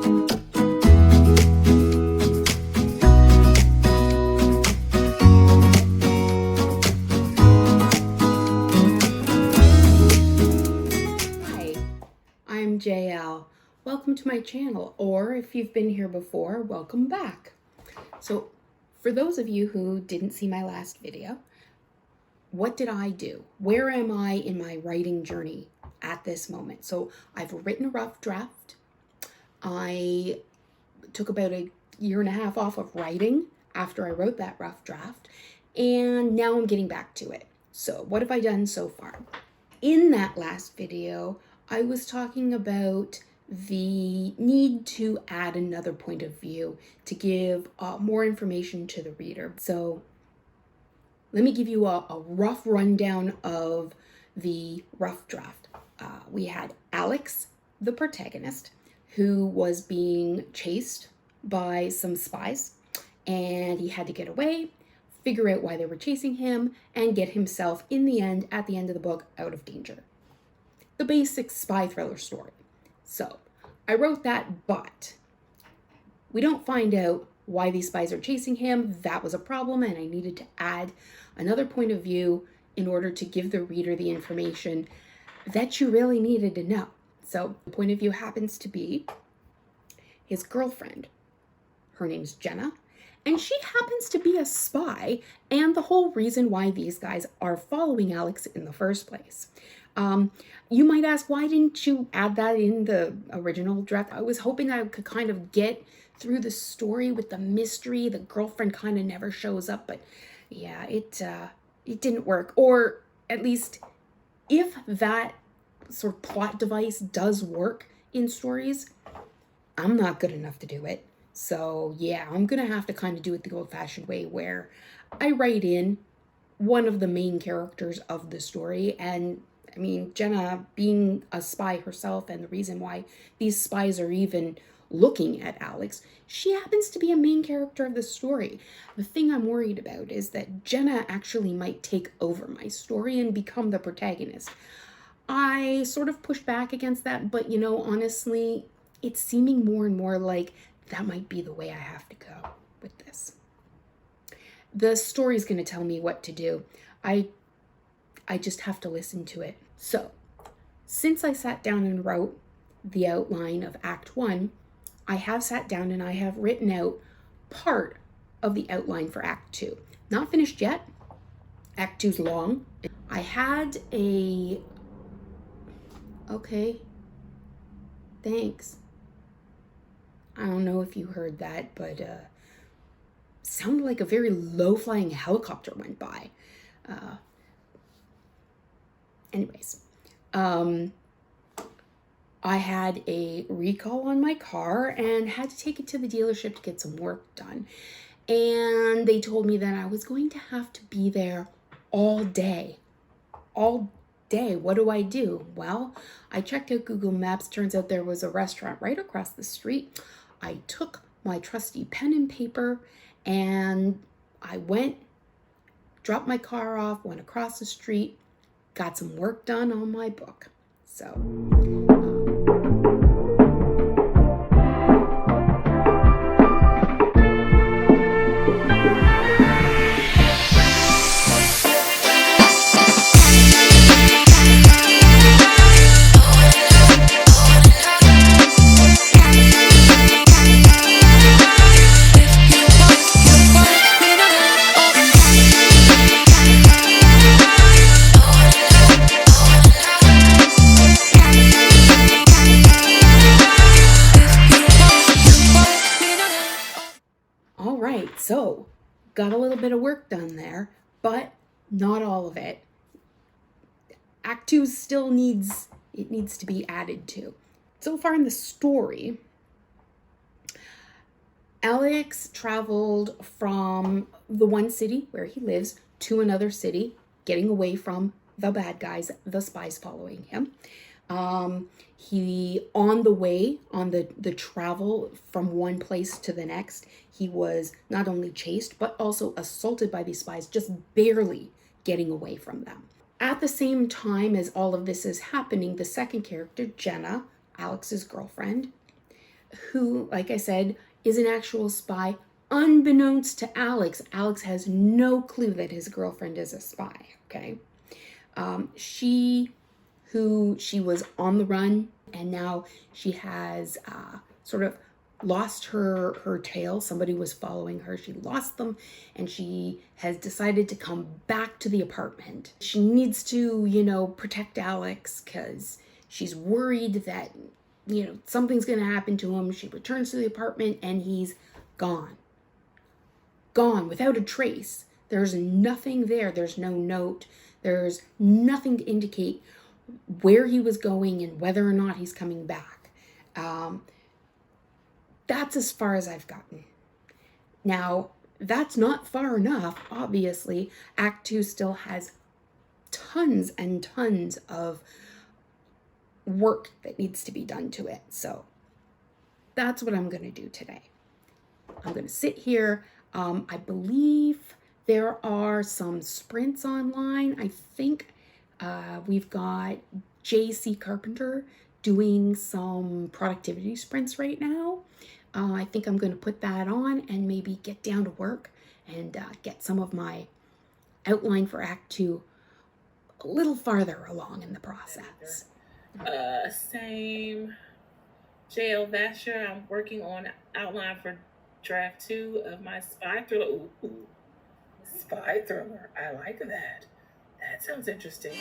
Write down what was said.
I'm JL. Welcome to my channel, or if you've been here before, welcome back. So for those of you who didn't see my last video, what did I do? Where am I in my writing journey at this moment? So I've written a rough draft. I took about a year and a half off of writing after I wrote that rough draft, and now I'm getting back to it. So what have I done so far? In that last video, I was talking about the need to add another point of view to give more information to the reader. So let me give you a rough rundown of the rough draft. We had Alex, the protagonist, who was being chased by some spies, and he had to get away, figure out why they were chasing him, and get himself, in the end, at the end of the book, out of danger. The basic spy thriller story. So I wrote that, but we don't find out why these spies are chasing him. That was a problem, and I needed to add another point of view in order to give the reader the information that you really needed to know. So the point of view happens to be his girlfriend. Her name's Jenna, and she happens to be a spy, and the whole reason why these guys are following Alex in the first place. You might ask, why didn't you add that in the original draft? I was hoping I could kind of get through the story with the mystery. The girlfriend kind of never shows up, but yeah, it didn't work. Or at least if that sort of plot device does work in stories, I'm not good enough to do it. So yeah, I'm gonna have to kind of do it the old-fashioned way, where I write in one of the main characters of the story. And I mean, Jenna being a spy herself, and the reason why these spies are even looking at Alex, she happens to be a main character of the story. The thing I'm worried about is that Jenna actually might take over my story and become the protagonist. I sort of pushed back against that, but you know, honestly, it's seeming more and more like that might be the way I have to go with this. The story's going to tell me what to do. I just have to listen to it. So, since I sat down and wrote the outline of Act 1, I have sat down and I have written out part of the outline for Act 2. Not finished yet. Act 2's long. I had a... Okay. Thanks. I don't know if you heard that, but sounded like a very low-flying helicopter went by. Anyways, I had a recall on my car and had to take it to the dealership to get some work done. And they told me that I was going to have to be there all day. All day. What do I do? Well, I checked out Google Maps. Turns out there was a restaurant right across the street. I took my trusty pen and paper and I went, dropped my car off, went across the street, got some work done on my book. So, So, got a little bit of work done there, but not all of it. Act 2 still needs to be added to. So far in the story, Alex traveled from the one city where he lives to another city, getting away from the bad guys, the spies following him. He, on the way, on the travel from one place to the next, he was not only chased, but also assaulted by these spies, just barely getting away from them. At the same time as all of this is happening, the second character, Jenna, Alex's girlfriend, who, like I said, is an actual spy, unbeknownst to Alex. Alex has no clue that his girlfriend is a spy, okay? She was on the run, and now she has sort of lost her tail. Somebody was following her. She lost them, and she has decided to come back to the apartment. She needs to, you know, protect Alex because she's worried that, you know, something's going to happen to him. She returns to the apartment, and he's gone. Gone without a trace. There's nothing there. There's no note. There's nothing to indicate where he was going and whether or not he's coming back. That's as far as I've gotten. Now, that's not far enough, obviously. Act 2 still has tons and tons of work that needs to be done to it. So that's what I'm going to do today. I'm going to sit here. I believe there are some sprints online. I think we've got JC Carpenter doing some productivity sprints right now. I think I'm going to put that on and maybe get down to work and get some of my outline for Act 2 a little farther along in the process. Same. JL Vasher, I'm working on outline for draft 2 of my spy thriller. Ooh, spy thriller. I like that. That sounds interesting.